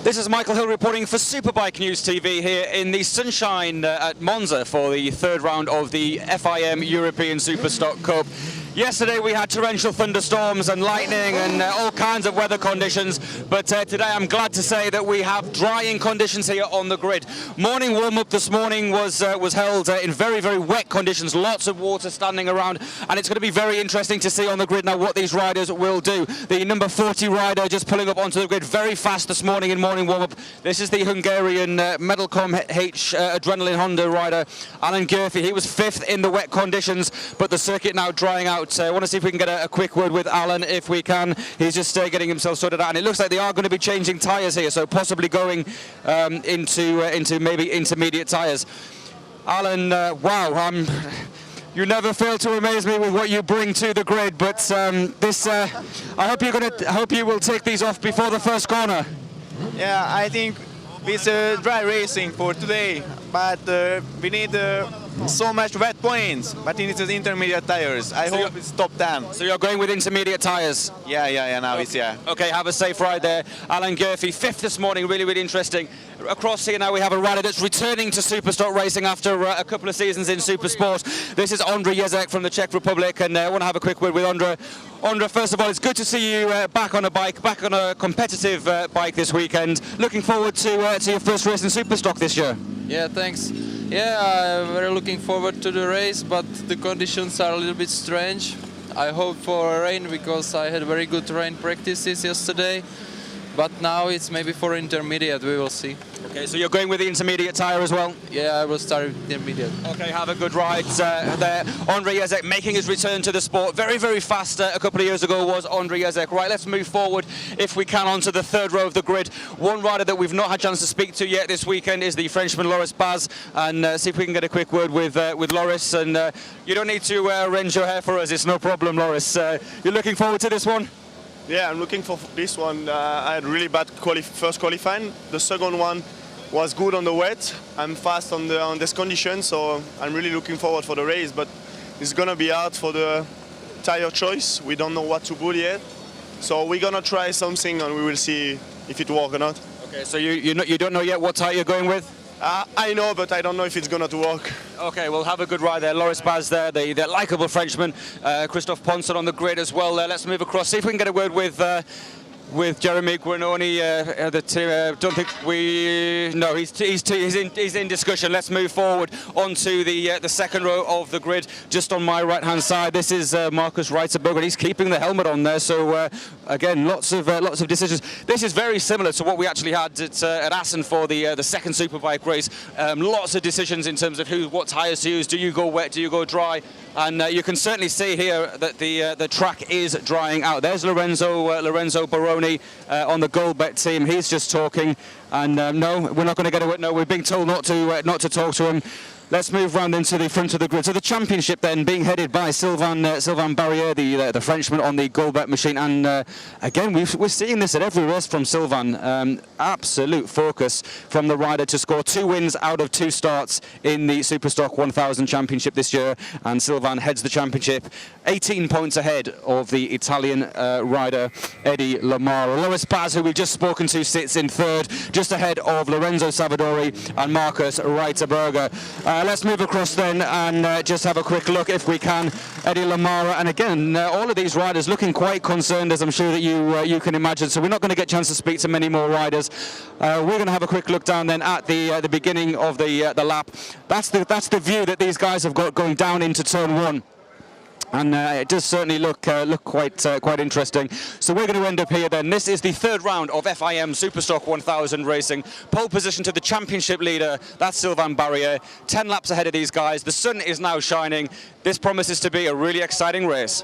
This is Michael Hill reporting for Superbike News TV here in the sunshine at Monza for the third round of the FIM European Superstock Cup. Yesterday we had torrential thunderstorms and lightning and all kinds of weather conditions, but today I'm glad to say that we have drying conditions here on the grid. Morning warm-up this morning was held in very, very wet conditions, lots of water standing around, and it's going to be very interesting to see on the grid now what these riders will do. The number 40 rider just pulling up onto the grid very fast this morning in morning warm-up. This is the Hungarian Medalcom H Adrenaline Honda rider, Alan Gurphy. He was 5th in the wet conditions, but the circuit now drying out. I want to see if we can get a quick word with Alan if we can. He's just getting himself sorted out, and it looks like they are going to be changing tyres here, so possibly going into maybe intermediate tyres. Alan, wow, you never fail to amaze me with what you bring to the grid, but I hope you will take these off before the first corner. Yeah, I think it's dry racing for today, but we need so much wet points, but it is intermediate tires. I hope it's top 10. So you're going with intermediate tyres? Yeah, now it's, yeah. Okay, have a safe ride there. Alan Gurphy, 5th this morning, really, really interesting. Across here now we have a rider that's returning to Superstock racing after a couple of seasons in Supersport. This is Ondřej Jezek from the Czech Republic, and I want to have a quick word with Ondřej. Ondřej, first of all, it's good to see you back on a bike, back on a competitive bike this weekend. Looking forward to your first race in Superstock this year. Yeah, thanks. Yeah, I'm very looking forward to the race, but the conditions are a little bit strange. I hope for rain because I had very good rain practices yesterday, but now it's maybe for intermediate, we will see. Okay, so you're going with the intermediate tyre as well? Yeah, I will start with intermediate. Okay, have a good ride there. Ondřej Jezek making his return to the sport. Very, very fast a couple of years ago was Ondřej Jezek. Right, let's move forward, if we can, onto the third row of the grid. One rider that we've not had a chance to speak to yet this weekend is the Frenchman Loris Baz, and see if we can get a quick word with Loris. And you don't need to arrange your hair for us, it's no problem, Loris. You're looking forward to this one? Yeah, I'm looking for this one. I had really bad first qualifying. The second one was good on the wet. I'm fast on this condition, so I'm really looking forward for the race. But it's gonna be hard for the tire choice. We don't know what to put yet, so we're gonna try something and we will see if it works or not. Okay, so you don't know yet what tire you're going with? I know, but I don't know if it's gonna work. Okay, well, have a good ride there. Loris Baz there, the likeable Frenchman. Christophe Ponson on the grid as well. Let's move across, see if we can get a word with Jeremy Guarnoni. Don't think we. No, he's in discussion. Let's move forward onto the second row of the grid, just on my right-hand side. This is Marcus Reiterberg, and he's keeping the helmet on there. So again, lots of decisions. This is very similar to what we actually had at Assen for the second Superbike race. Lots of decisions in terms of what tyres to use. Do you go wet? Do you go dry? And you can certainly see here that the track is drying out. There's Lorenzo Baroni on the Goldbet team. He's just talking, and no, we're not going to get away. No, we're being told not to talk to him. Let's move round into the front of the grid. So the championship then being headed by Sylvain Barrier, the Frenchman on the Goldbet machine. And again, we're seeing this at every race from Sylvain. Absolute focus from the rider to score 2 wins out of 2 starts in the Superstock 1000 championship this year. And Sylvain heads the championship 18 points ahead of the Italian rider Eddie Lamara. Loris Baz, who we've just spoken to, sits in 3rd, just ahead of Lorenzo Savadori and Marcus Reiterberger. Let's move across then and just have a quick look, if we can, Eddie Lamara. And again, all of these riders looking quite concerned, as I'm sure that you can imagine. So we're not going to get a chance to speak to many more riders. We're going to have a quick look down then at the beginning of the lap. That's the view that these guys have got going down into turn 1. And it does certainly look quite interesting. So we're going to end up here then. This is the third round of FIM Superstock 1000 racing. Pole position to the championship leader, that's Sylvain Barrier. 10 laps ahead of these guys. The sun is now shining. This promises to be a really exciting race.